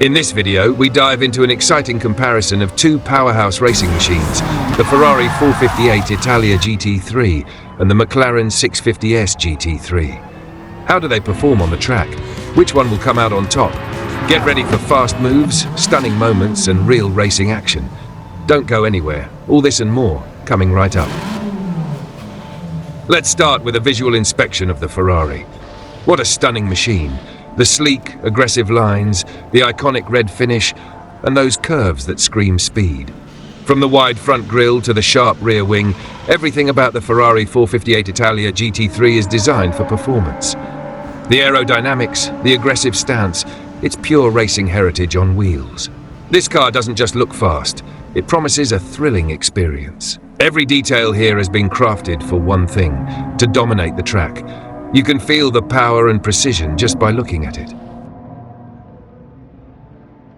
In this video, we dive into an exciting comparison of two powerhouse racing machines, the Ferrari 458 Italia GT3 and the McLaren 650s GT3. How do they perform on the track? Which one will come out on top? Get ready for fast moves, stunning moments, and real racing action. Don't go anywhere. All this and more, coming right up. Let's start with a visual inspection of the Ferrari. What a stunning machine. The sleek, aggressive lines, the iconic red finish, and those curves that scream speed. From the wide front grille to the sharp rear wing, everything about the Ferrari 458 Italia GT3 is designed for performance. The aerodynamics, the aggressive stance, it's pure racing heritage on wheels. This car doesn't just look fast, it promises a thrilling experience. Every detail here has been crafted for one thing: to dominate the track. You can feel the power and precision just by looking at it.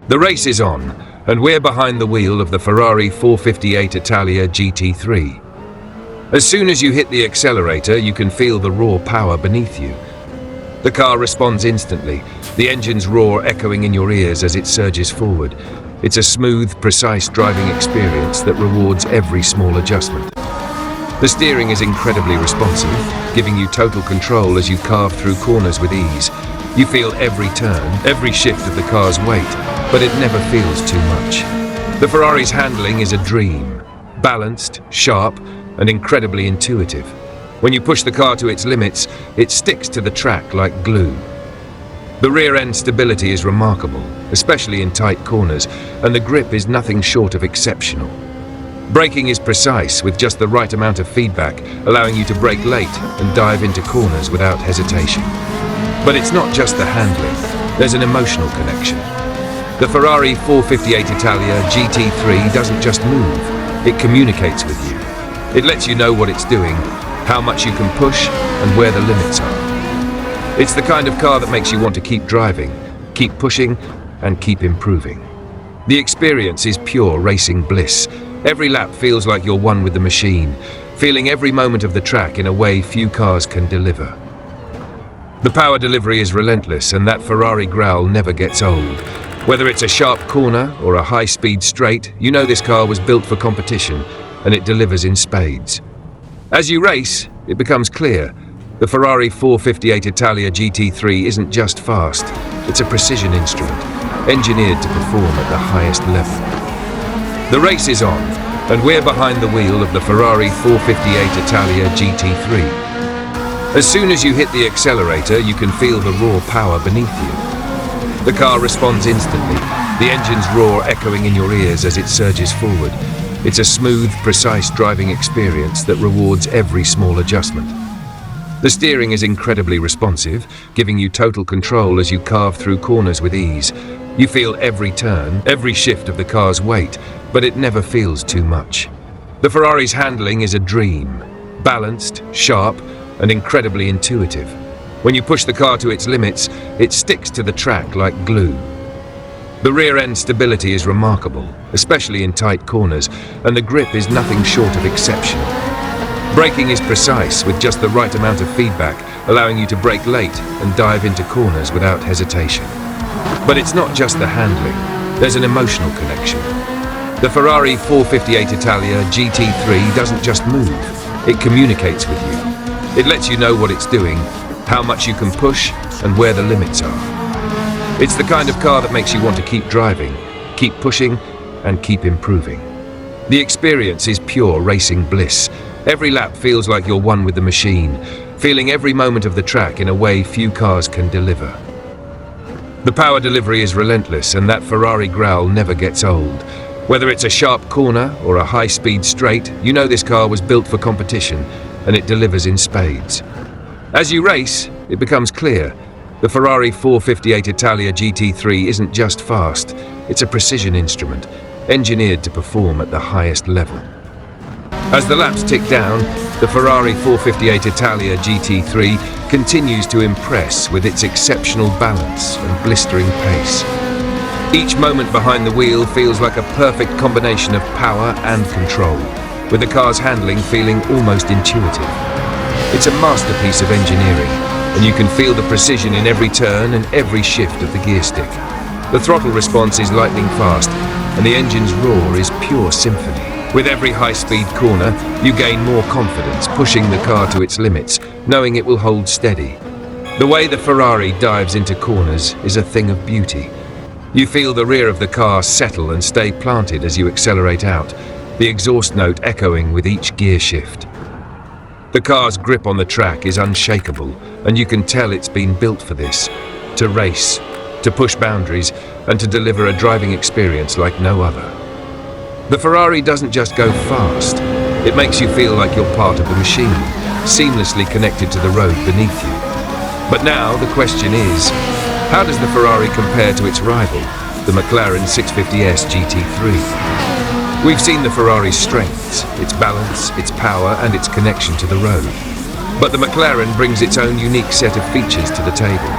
The race is on, and we're behind the wheel of the Ferrari 458 Italia GT3. As soon as you hit the accelerator, you can feel the raw power beneath you. The car responds instantly, the engine's roar echoing in your ears as it surges forward. It's a smooth, precise driving experience that rewards every small adjustment. The steering is incredibly responsive, giving you total control as you carve through corners with ease. You feel every turn, every shift of the car's weight, but it never feels too much. The Ferrari's handling is a dream. Balanced, sharp, and incredibly intuitive. When you push the car to its limits, it sticks to the track like glue. The rear-end stability is remarkable, especially in tight corners, and the grip is nothing short of exceptional. Braking is precise, with just the right amount of feedback, allowing you to brake late and dive into corners without hesitation. But it's not just the handling, there's an emotional connection. The Ferrari 458 Italia GT3 doesn't just move, it communicates with you. It lets you know what it's doing, how much you can push, and where the limits are. It's the kind of car that makes you want to keep driving, keep pushing, and keep improving. The experience is pure racing bliss. Every lap feels like you're one with the machine, feeling every moment of the track in a way few cars can deliver. The power delivery is relentless, and that Ferrari growl never gets old. Whether it's a sharp corner or a high-speed straight, you know this car was built for competition, and it delivers in spades. As you race, it becomes clear. The Ferrari 458 Italia GT3 isn't just fast, it's a precision instrument, engineered to perform at the highest level. The race is on, and we're behind the wheel of the Ferrari 458 Italia GT3. As soon as you hit the accelerator, you can feel the raw power beneath you. The car responds instantly, the engine's roar echoing in your ears as it surges forward. It's a smooth, precise driving experience that rewards every small adjustment. The steering is incredibly responsive, giving you total control as you carve through corners with ease. You feel every turn, every shift of the car's weight, but it never feels too much. The Ferrari's handling is a dream. Balanced, sharp, and incredibly intuitive. When you push the car to its limits, it sticks to the track like glue. The rear-end stability is remarkable, especially in tight corners, and the grip is nothing short of exceptional. Braking is precise, with just the right amount of feedback, allowing you to brake late and dive into corners without hesitation. But it's not just the handling, there's an emotional connection. The Ferrari 458 Italia GT3 doesn't just move, it communicates with you. It lets you know what it's doing, how much you can push, and where the limits are. It's the kind of car that makes you want to keep driving, keep pushing, and keep improving. The experience is pure racing bliss. Every lap feels like you're one with the machine, feeling every moment of the track in a way few cars can deliver. The power delivery is relentless, and that Ferrari growl never gets old. Whether it's a sharp corner or a high-speed straight, you know this car was built for competition, and it delivers in spades. As you race, it becomes clear. The Ferrari 458 Italia GT3 isn't just fast, it's a precision instrument, engineered to perform at the highest level. As the laps tick down, the Ferrari 458 Italia GT3 continues to impress with its exceptional balance and blistering pace. Each moment behind the wheel feels like a perfect combination of power and control, with the car's handling feeling almost intuitive. It's a masterpiece of engineering, and you can feel the precision in every turn and every shift of the gear stick. The throttle response is lightning fast, and the engine's roar is pure symphony. With every high-speed corner, you gain more confidence, pushing the car to its limits, knowing it will hold steady. The way the Ferrari dives into corners is a thing of beauty. You feel the rear of the car settle and stay planted as you accelerate out, the exhaust note echoing with each gear shift. The car's grip on the track is unshakable, and you can tell it's been built for this, to race, to push boundaries, and to deliver a driving experience like no other. The Ferrari doesn't just go fast, it makes you feel like you're part of the machine, seamlessly connected to the road beneath you. But now the question is, how does the Ferrari compare to its rival, the McLaren 650s GT3? We've seen the Ferrari's strengths, its balance, its power, and its connection to the road. But the McLaren brings its own unique set of features to the table.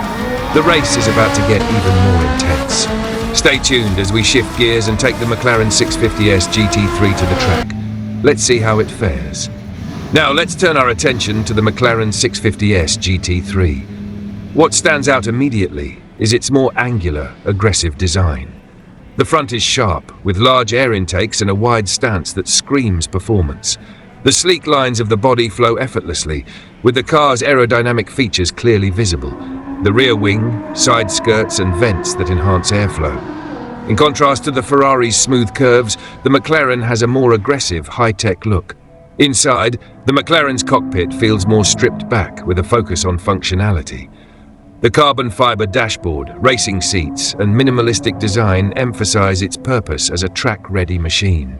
The race is about to get even more intense. Stay tuned as we shift gears and take the McLaren 650s GT3 to the track. Let's see how it fares. Now let's turn our attention to the McLaren 650s GT3. What stands out immediately is its more angular, aggressive design. The front is sharp, with large air intakes and a wide stance that screams performance. The sleek lines of the body flow effortlessly, with the car's aerodynamic features clearly visible. The rear wing, side skirts and vents that enhance airflow. In contrast to the Ferrari's smooth curves, the McLaren has a more aggressive, high-tech look. Inside, the McLaren's cockpit feels more stripped back with a focus on functionality. The carbon fiber dashboard, racing seats, and minimalistic design emphasize its purpose as a track-ready machine.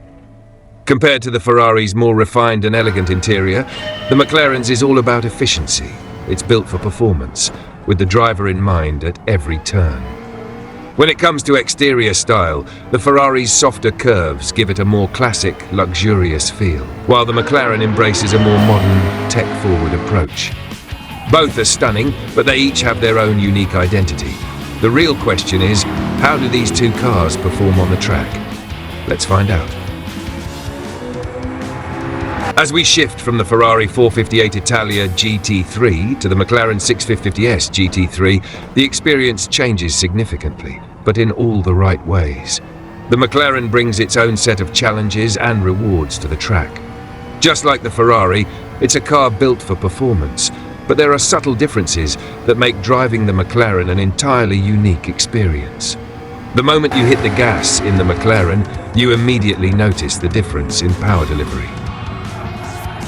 Compared to the Ferrari's more refined and elegant interior, the McLaren's is all about efficiency. It's built for performance, with the driver in mind at every turn. When it comes to exterior style, the Ferrari's softer curves give it a more classic, luxurious feel, while the McLaren embraces a more modern, tech-forward approach. Both are stunning, but they each have their own unique identity. The real question is, how do these two cars perform on the track? Let's find out. As we shift from the Ferrari 458 Italia GT3 to the McLaren 650s GT3, the experience changes significantly, but in all the right ways. The McLaren brings its own set of challenges and rewards to the track. Just like the Ferrari, it's a car built for performance, but there are subtle differences that make driving the McLaren an entirely unique experience. The moment you hit the gas in the McLaren, you immediately notice the difference in power delivery.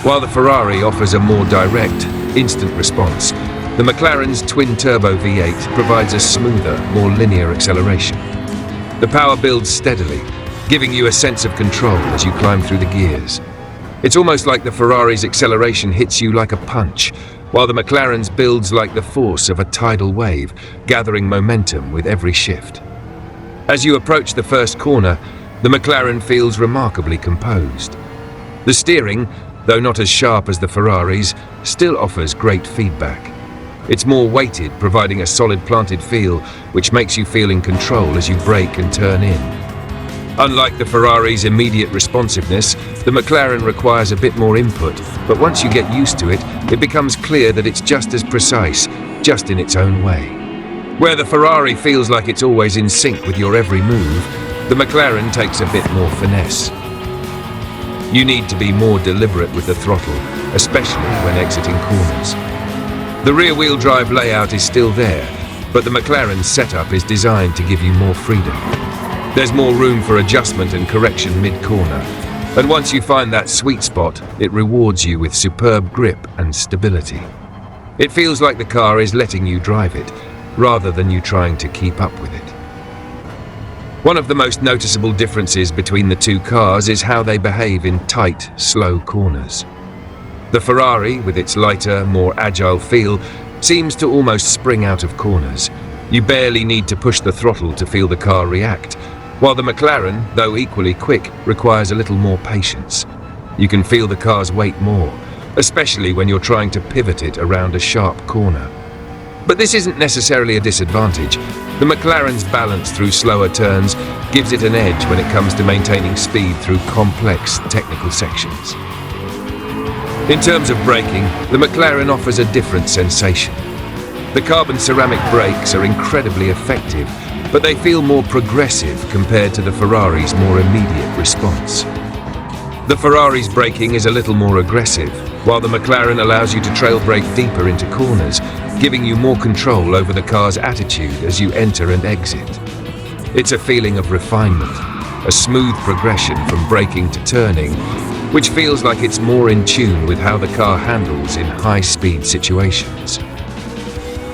While the Ferrari offers a more direct, instant response, the McLaren's twin-turbo V8 provides a smoother, more linear acceleration. The power builds steadily, giving you a sense of control as you climb through the gears. It's almost like the Ferrari's acceleration hits you like a punch, while the McLaren's builds like the force of a tidal wave, gathering momentum with every shift. As you approach the first corner, the McLaren feels remarkably composed. The steering, though not as sharp as the Ferrari's, still offers great feedback. It's more weighted, providing a solid planted feel, which makes you feel in control as you brake and turn in. Unlike the Ferrari's immediate responsiveness, the McLaren requires a bit more input, but once you get used to it, it becomes clear that it's just as precise, just in its own way. Where the Ferrari feels like it's always in sync with your every move, the McLaren takes a bit more finesse. You need to be more deliberate with the throttle, especially when exiting corners. The rear-wheel drive layout is still there, but the McLaren's setup is designed to give you more freedom. There's more room for adjustment and correction mid-corner, and once you find that sweet spot, it rewards you with superb grip and stability. It feels like the car is letting you drive it, rather than you trying to keep up with it. One of the most noticeable differences between the two cars is how they behave in tight, slow corners. The Ferrari, with its lighter, more agile feel, seems to almost spring out of corners. You barely need to push the throttle to feel the car react, while the McLaren, though equally quick, requires a little more patience. You can feel the car's weight more, especially when you're trying to pivot it around a sharp corner. But this isn't necessarily a disadvantage. The McLaren's balance through slower turns gives it an edge when it comes to maintaining speed through complex technical sections. In terms of braking, the McLaren offers a different sensation. The carbon ceramic brakes are incredibly effective, but they feel more progressive compared to the Ferrari's more immediate response. The Ferrari's braking is a little more aggressive, while the McLaren allows you to trail brake deeper into corners, giving you more control over the car's attitude as you enter and exit. It's a feeling of refinement, a smooth progression from braking to turning, which feels like it's more in tune with how the car handles in high-speed situations.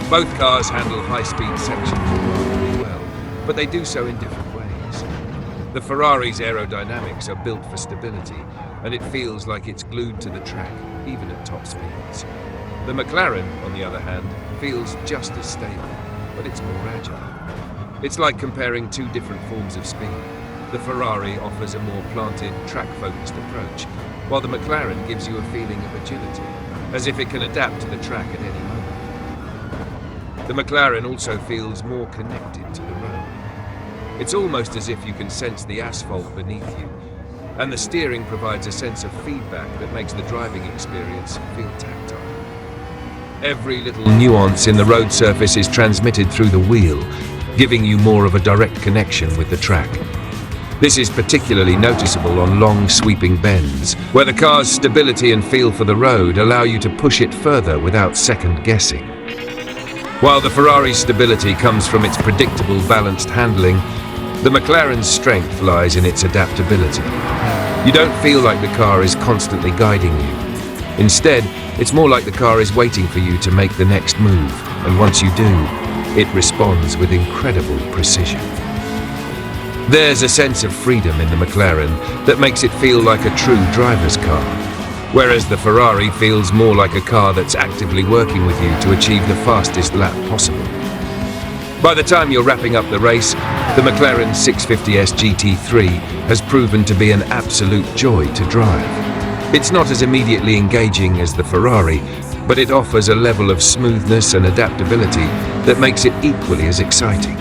Both cars handle high-speed sections really well, but they do so in different ways. The Ferrari's aerodynamics are built for stability, and it feels like it's glued to the track, even at top speeds. The McLaren, on the other hand, feels just as stable, but it's more agile. It's like comparing two different forms of speed. The Ferrari offers a more planted, track-focused approach, while the McLaren gives you a feeling of agility, as if it can adapt to the track at any moment. The McLaren also feels more connected to the road. It's almost as if you can sense the asphalt beneath you, and the steering provides a sense of feedback that makes the driving experience feel tactile. Every little nuance in the road surface is transmitted through the wheel, giving you more of a direct connection with the track. This is particularly noticeable on long sweeping bends, where the car's stability and feel for the road allow you to push it further without second guessing. While the Ferrari's stability comes from its predictable, balanced handling, the McLaren's strength lies in its adaptability. You don't feel like the car is constantly guiding you. Instead, it's more like the car is waiting for you to make the next move, and once you do, it responds with incredible precision. There's a sense of freedom in the McLaren that makes it feel like a true driver's car, whereas the Ferrari feels more like a car that's actively working with you to achieve the fastest lap possible. By the time you're wrapping up the race, the McLaren 650s GT3 has proven to be an absolute joy to drive. It's not as immediately engaging as the Ferrari, but it offers a level of smoothness and adaptability that makes it equally as exciting,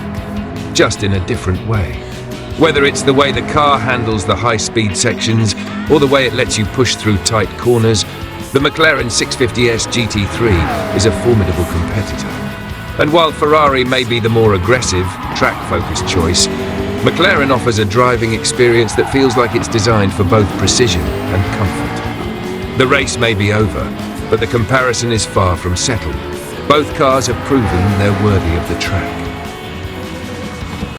just in a different way. Whether it's the way the car handles the high-speed sections or the way it lets you push through tight corners, the McLaren 650s GT3 is a formidable competitor. And while Ferrari may be the more aggressive, track-focused choice, McLaren offers a driving experience that feels like it's designed for both precision and comfort. The race may be over, but the comparison is far from settled. Both cars have proven they're worthy of the track.